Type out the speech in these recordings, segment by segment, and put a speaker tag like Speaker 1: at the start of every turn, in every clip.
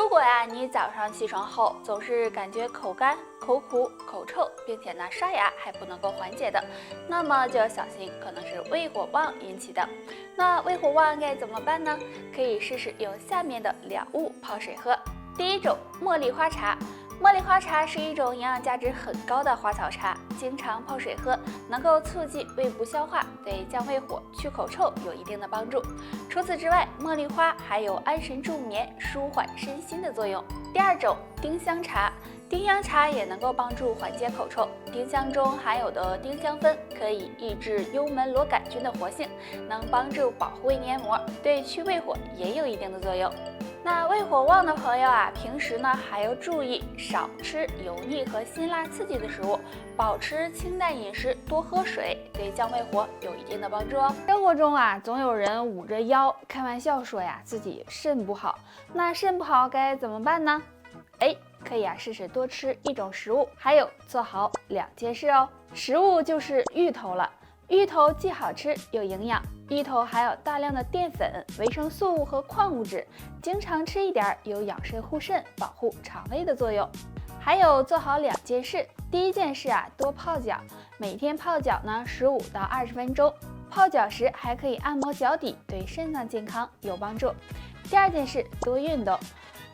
Speaker 1: 如果呀，你早上起床后总是感觉口干、口苦、口臭，并且呢刷牙还不能够缓解的，那么就要小心，可能是胃火旺引起的。那胃火旺该怎么办呢？可以试试用下面的2物泡水喝。第一种，茉莉花茶。茉莉花茶是一种营养价值很高的花草茶，经常泡水喝，能够促进胃部消化，对降胃火、去口臭有一定的帮助。除此之外，茉莉花还有安神助眠、舒缓身心的作用。第二种，丁香茶。丁香茶也能够帮助缓解口臭，丁香中含有的丁香酚可以抑制幽门螺杆菌的活性，能帮助保护胃黏膜，对去胃火也有一定的作用。那胃火旺的朋友啊，平时呢还要注意少吃油腻和辛辣刺激的食物，保持清淡饮食，多喝水，对降胃火有一定的帮助哦。生活中啊，总有人捂着腰开玩笑说呀自己肾不好，那肾不好该怎么办呢？可以试试多吃一种食物，还有做好2件事哦。食物就是芋头了，芋头既好吃又营养，芋头含有大量的淀粉、维生素和矿物质，经常吃一点有养肾护肾、保护肠胃的作用。还有做好2件事，第一件事多泡脚，每天泡脚呢15到20分钟，泡脚时还可以按摩脚底，对肾脏健康有帮助。第二件事，多运动。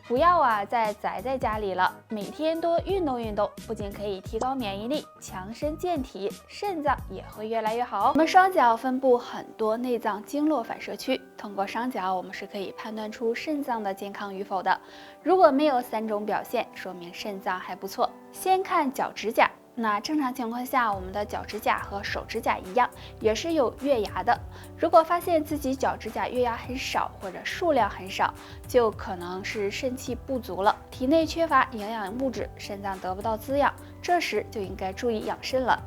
Speaker 1: 不要再宅在家里了，每天多运动运动，不仅可以提高免疫力、强身健体，肾脏也会越来越好哦。我们双脚分布很多内脏经络反射区，通过双脚我们是可以判断出肾脏的健康与否的。如果没有3种表现，说明肾脏还不错。先看脚趾甲。那正常情况下，我们的脚趾甲和手指甲一样，也是有月牙的。如果发现自己脚趾甲月牙很少或者数量很少，就可能是肾气不足了，体内缺乏营养物质，肾脏得不到滋养，这时就应该注意养肾了。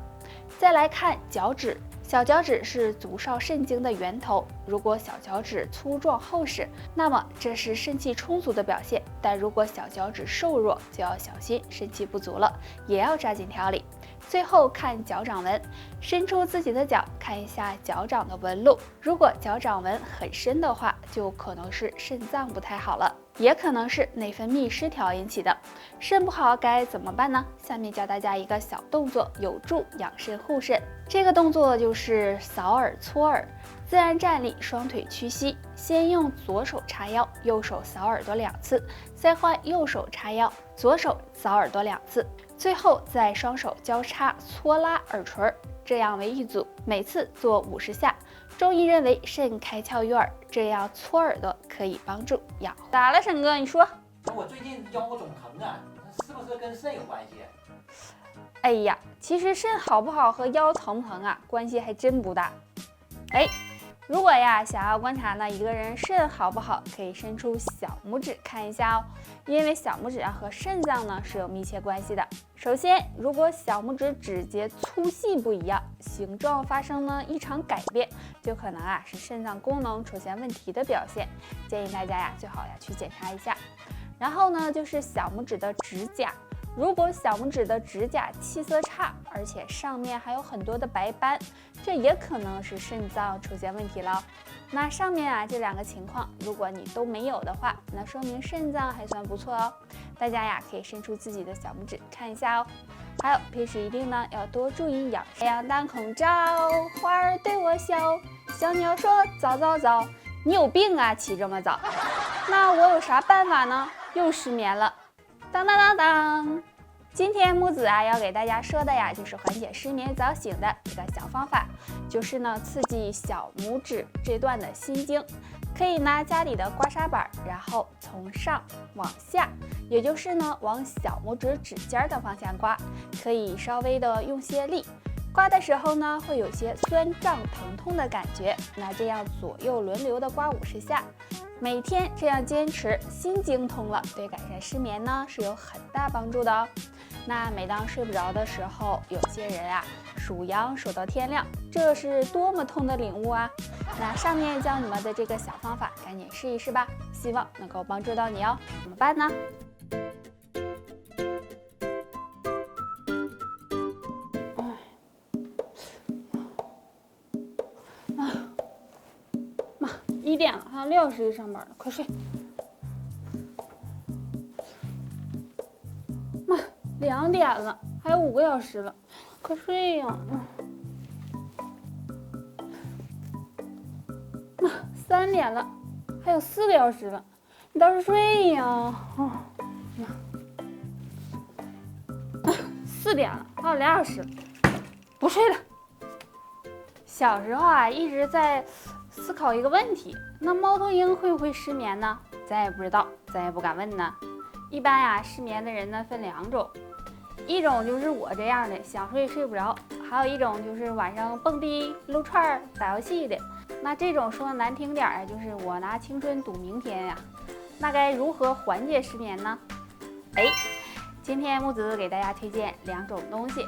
Speaker 1: 再来看脚趾。小脚趾是足少肾经的源头，如果小脚趾粗壮厚实，那么这是肾气充足的表现，但如果小脚趾瘦弱，就要小心肾气不足了，也要抓紧调理。最后看脚掌纹，伸出自己的脚，看一下脚掌的纹路，如果脚掌纹很深的话，就可能是肾脏不太好了，也可能是内分泌失调引起的。肾不好该怎么办呢？下面教大家一个小动作，有助养肾护肾。这个动作就是扫耳搓耳，自然站立，双腿屈膝，先用左手叉腰，右手扫耳朵2次，再换右手叉腰，左手扫耳朵2次，最后再双手交叉搓拉耳垂，这样为一组，每次做50下。中医认为肾开窍于耳，这样搓耳朵可以帮助养。咋了，沈哥？你说。
Speaker 2: 我最近腰总疼啊，是不是跟肾有关系？
Speaker 1: 哎呀，其实肾好不好和腰疼不疼关系还真不大。如果想要观察呢一个人肾好不好，可以伸出小拇指看一下哦，因为小拇指和肾脏呢是有密切关系的。首先，如果小拇指指节粗细不一样，形状发生了异常改变，就可能是肾脏功能出现问题的表现，建议大家最好去检查一下。然后呢，就是小拇指的指甲。如果小拇指的指甲气色差，而且上面还有很多的白斑，这也可能是肾脏出现问题了。那上面这2个情况，如果你都没有的话，那说明肾脏还算不错哦。大家可以伸出自己的小拇指看一下哦。还有平时一定呢要多注意养生。太阳当空照，花儿对我笑，小鸟说早早早。你有病起这么早？那我有啥办法呢？又失眠了。当当当当，今天木子要给大家说的就是缓解失眠早醒的一个小方法，就是呢刺激小拇指这段的心经。可以拿家里的刮痧板，然后从上往下，也就是呢往小拇指指尖的方向刮，可以稍微的用些力。刮的时候呢，会有些酸胀疼痛的感觉。那这样左右轮流的刮50下，每天这样坚持，心经通了，对改善失眠呢是有很大帮助的哦。那每当睡不着的时候，有些人数羊数到天亮，这是多么痛的领悟啊！那上面教你们的这个小方法，赶紧试一试吧，希望能够帮助到你哦。怎么办呢？妈，1点了，还有6小时就上班了，快睡。2点了，还有5个小时了，快睡呀！3点了，还有4个小时了，你倒是睡呀！4点了，还有2小时，不睡了。小时候啊，一直在思考一个问题：那猫头鹰会不会失眠呢？咱也不知道，咱也不敢问呢。一般呀，失眠的人呢分2种，一种就是我这样的，想睡睡不着；还有一种就是晚上蹦迪、撸串、打游戏的。那这种说的难听点啊，就是我拿青春赌明天呀。那该如何缓解失眠呢？今天木子给大家推荐2种东西。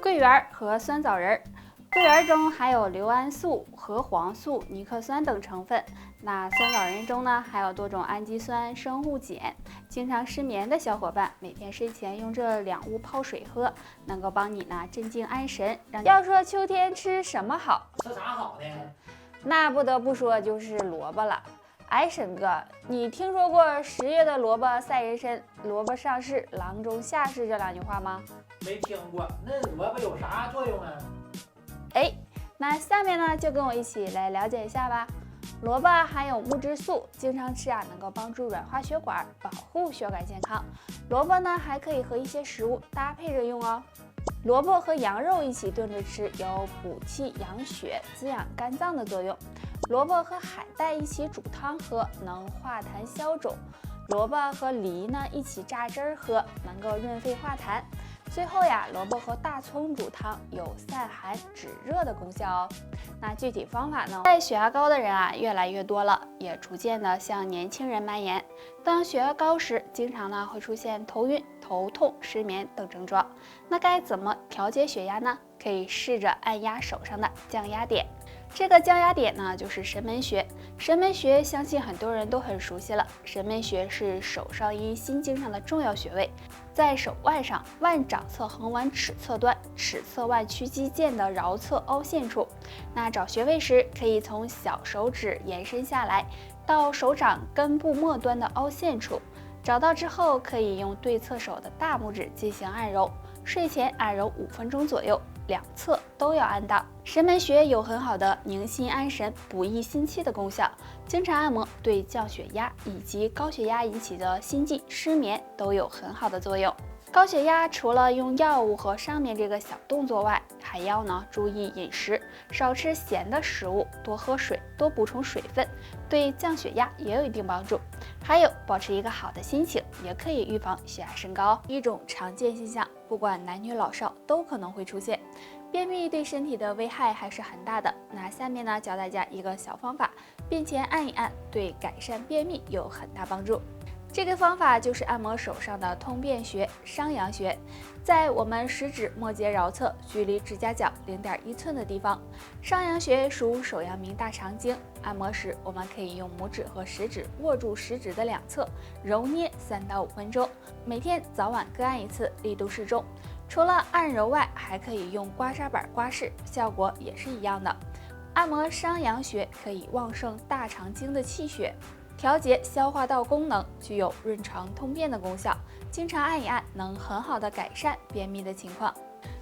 Speaker 1: 桂圆和酸枣仁。桂圆中含有硫胺素、核黄素、尼克酸等成分。那酸枣仁中呢，还有多种氨基酸、生物碱。经常失眠的小伙伴，每天睡前用这2物泡水喝，能够帮你呢镇静安神。要说秋天吃什么好？
Speaker 2: 吃啥好呢？
Speaker 1: 那不得不说就是萝卜了。沈哥，你听说过10月的萝卜赛人参，萝卜上市，郎中下市这2句话吗？
Speaker 2: 没听过。那萝卜有啥作用啊？
Speaker 1: 那下面呢就跟我一起来了解一下吧。萝卜含有木质素，经常吃啊能够帮助软化血管，保护血管健康。萝卜呢还可以和一些食物搭配着用哦。萝卜和羊肉一起炖着吃，有补气养血、滋养肝脏的作用。萝卜和海带一起煮汤喝，能化痰消肿。萝卜和梨呢一起榨汁儿喝，能够润肺化痰。最后呀，萝卜和大葱煮汤有散寒止热的功效哦。那具体方法呢？在血压高的人啊越来越多了，也逐渐的向年轻人蔓延。当血压高时，经常呢会出现头晕、头痛、失眠等症状。那该怎么调节血压呢？可以试着按压手上的降压点。这个降压点呢，就是神门穴。神门穴相信很多人都很熟悉了。神门穴是手少阴心经上的重要穴位，在手腕上腕掌侧横纹尺侧端，尺侧腕屈肌腱的桡侧凹陷处。那找穴位时，可以从小手指延伸下来，到手掌根部末端的凹陷处。找到之后，可以用对侧手的大拇指进行按揉。睡前按揉5分钟左右，两侧都要按到。神门穴有很好的宁心安神、补益心气的功效，经常按摩对降血压以及高血压引起的心悸、失眠都有很好的作用。高血压除了用药物和上面这个小动作外，还要呢注意饮食，少吃咸的食物，多喝水，多补充水分，对降血压也有一定帮助。还有保持一个好的心情，也可以预防血压升高。一种常见现象，不管男女老少都可能会出现。便秘对身体的危害还是很大的。那下面呢教大家一个小方法，便前按一按，对改善便秘有很大帮助。这个方法就是按摩手上的通便穴商阳穴，在我们食指末节桡侧，距离指甲角0.1寸的地方。商阳穴属手阳明大肠经，按摩时我们可以用拇指和食指握住食指的两侧，揉捏3到5分钟，每天早晚各按1次，力度适中。除了按揉外，还可以用刮痧板刮拭，效果也是一样的。按摩商阳穴可以旺盛大肠经的气血，调节消化道功能，具有润肠通便的功效。经常按一按，能很好的改善便秘的情况。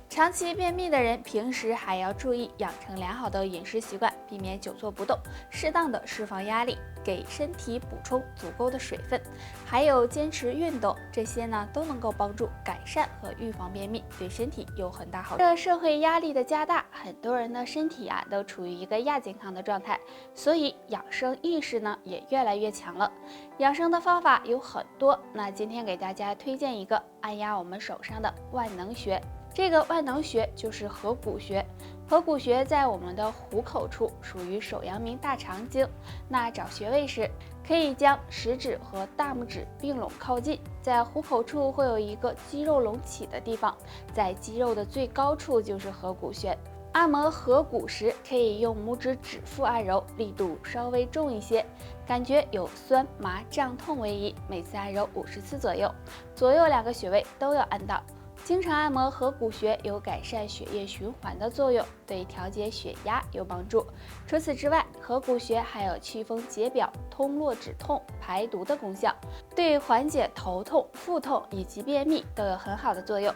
Speaker 1: 长期便秘的人，平时还要注意养成良好的饮食习惯，避免久坐不动，适当的释放压力，给身体补充足够的水分，还有坚持运动，这些呢都能够帮助改善和预防便秘，对身体有很大好处。这社会压力的加大，很多人的身体都处于一个亚健康的状态，所以养生意识呢也越来越强了。养生的方法有很多，那今天给大家推荐一个按压我们手上的万能穴。这个万能穴就是合谷穴，合谷穴在我们的虎口处，属于手阳明大肠经。那找穴位时，可以将食指和大拇指并拢靠近，在虎口处会有一个肌肉隆起的地方，在肌肉的最高处就是合谷穴。按摩合谷时，可以用拇指指腹按揉，力度稍微重一些，感觉有酸麻胀痛为宜，每次按揉50次左右，左右2个穴位都要按到。经常按摩合谷穴有改善血液循环的作用，对调节血压有帮助。除此之外，合谷穴还有祛风解表、通络止痛、排毒的功效，对缓解头痛、腹痛以及便秘都有很好的作用。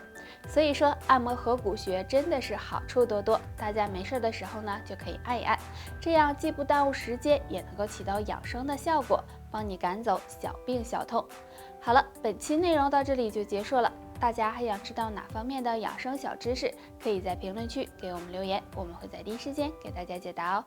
Speaker 1: 所以说，按摩合谷穴真的是好处多多，大家没事的时候呢就可以按一按，这样既不耽误时间，也能够起到养生的效果，帮你赶走小病小痛。好了，本期内容到这里就结束了。大家还想知道哪方面的养生小知识，可以在评论区给我们留言，我们会在第一时间给大家解答哦。